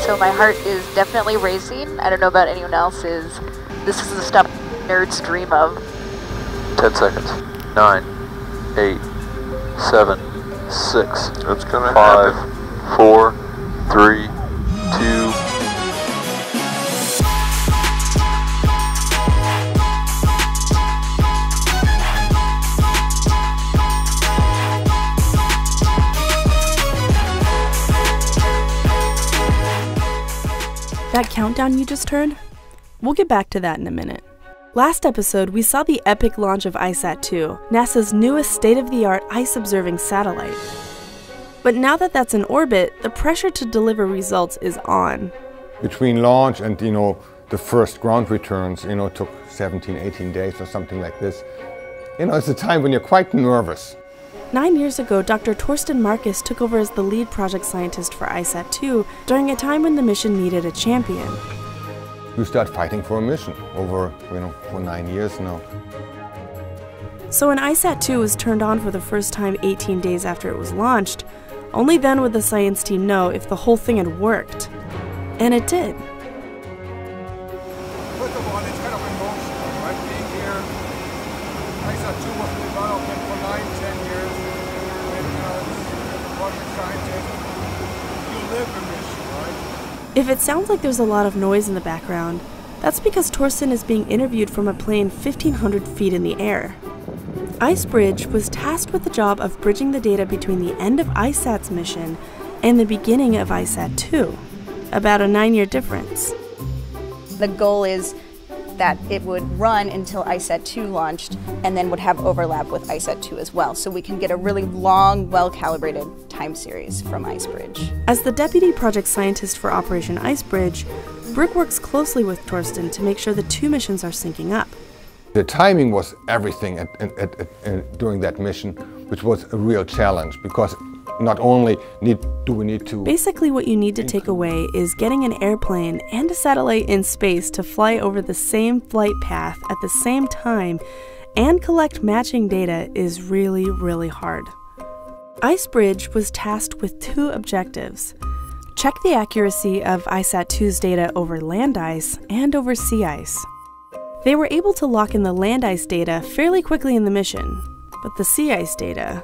so my heart is definitely racing. I don't know about anyone else's. This is the stuff nerds dream of. 10 seconds. 9, 8, 7, 6, That's gonna 5, happen. 4, 3, 2. That countdown you just heard? We'll get back to that in a minute. Last episode, we saw the epic launch of ICESat-2, NASA's newest state-of-the-art ice-observing satellite. But now that that's in orbit, the pressure to deliver results is on. Between launch and, the first ground returns, took 17, 18 days or something like this. It's a time when you're quite nervous. 9 years ago, Dr. Torsten Marcus took over as the lead project scientist for ICESat-2 during a time when the mission needed a champion. You start fighting for a mission over, for 9 years now. So when ICESat-2 was turned on for the first time 18 days after it was launched, only then would the science team know if the whole thing had worked. And it did. First of all, it's kind of emotional, right? Being here, ICESat-2 was developing for 9-10 years. And, project scientist, you live the mission, right? If it sounds like there's a lot of noise in the background, that's because Torsten is being interviewed from a plane 1,500 feet in the air. IceBridge was tasked with the job of bridging the data between the end of ICESat's mission and the beginning of ICESat-2, about a 9-year difference. The goal is that it would run until ICESat-2 launched and then would have overlap with ICESat-2 as well, so we can get a really long, well-calibrated time series from IceBridge. As the deputy project scientist for Operation IceBridge, Brooke works closely with Torsten to make sure the two missions are syncing up. The timing was everything during that mission, which was a real challenge because not only do we need to... Basically what you need to take away is getting an airplane and a satellite in space to fly over the same flight path at the same time and collect matching data is really, really hard. IceBridge was tasked with two objectives. Check the accuracy of ICESat-2's data over land ice and over sea ice. They were able to lock in the land ice data fairly quickly in the mission, but the sea ice data...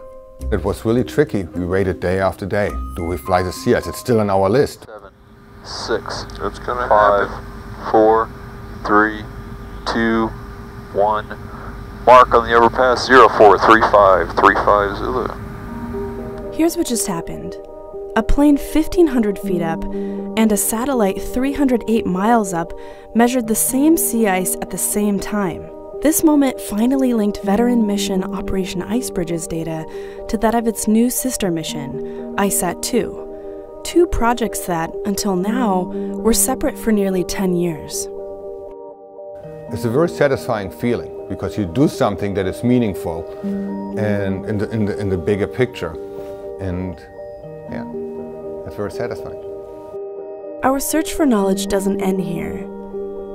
It was really tricky. We waited day after day. Do we fly the sea ice? It's still on our list. 7, 6, That's gonna 5, happen. 4, 3, 2, 1. Mark on the overpass 0435 350. Here's what just happened. A plane 1,500 feet up and a satellite 308 miles up measured the same sea ice at the same time. This moment finally linked veteran mission Operation IceBridge's data to that of its new sister mission, ICESat-2, two projects that, until now, were separate for nearly 10 years. It's a very satisfying feeling because you do something that is meaningful and in the bigger picture, and yeah, it's very satisfying. Our search for knowledge doesn't end here.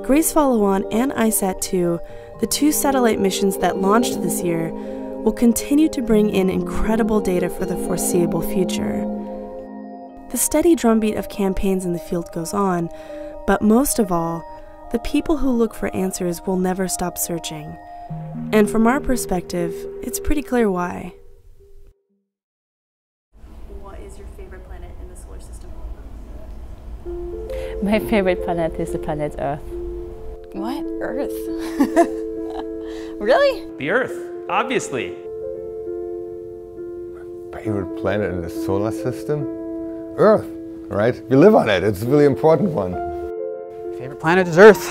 Grace Follow-On and ICESat-2, the two satellite missions that launched this year, will continue to bring in incredible data for the foreseeable future. The steady drumbeat of campaigns in the field goes on, but most of all, the people who look for answers will never stop searching. And from our perspective, it's pretty clear why. What is your favorite planet in the solar system? My favorite planet is the planet Earth. What? Earth? Really? The Earth, obviously. Favorite planet in the solar system? Earth, right? We live on it. It's a really important one. Favorite planet is Earth.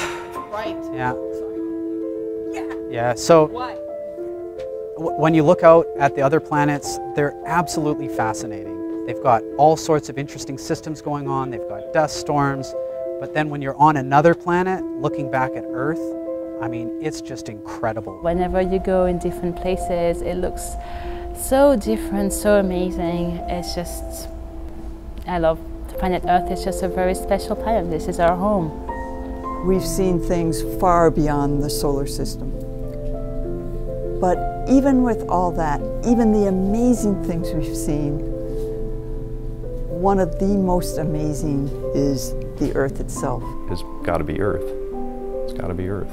Right. Yeah. Yeah. Yeah, so Why? When you look out at the other planets, they're absolutely fascinating. They've got all sorts of interesting systems going on. They've got dust storms. But then when you're on another planet, looking back at Earth, I mean, it's just incredible. Whenever you go in different places, it looks so different, so amazing. It's just, I love the planet Earth. It's just a very special planet. This is our home. We've seen things far beyond the solar system. But even with all that, even the amazing things we've seen, one of the most amazing is the Earth itself. It's got to be Earth. It's got to be Earth.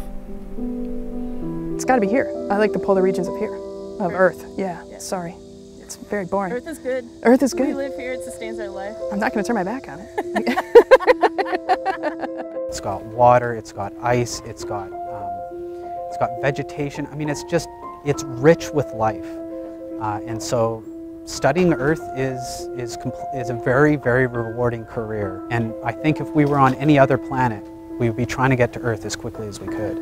It's got to be here. I like the polar regions of here, of Earth. Yeah, sorry. It's very boring. Earth is good. Earth is good. We live here, it sustains our life. I'm not going to turn my back on it. It's got water, it's got ice, it's got vegetation. I mean, it's rich with life. And so studying Earth is a very, very rewarding career. And I think if we were on any other planet, we would be trying to get to Earth as quickly as we could.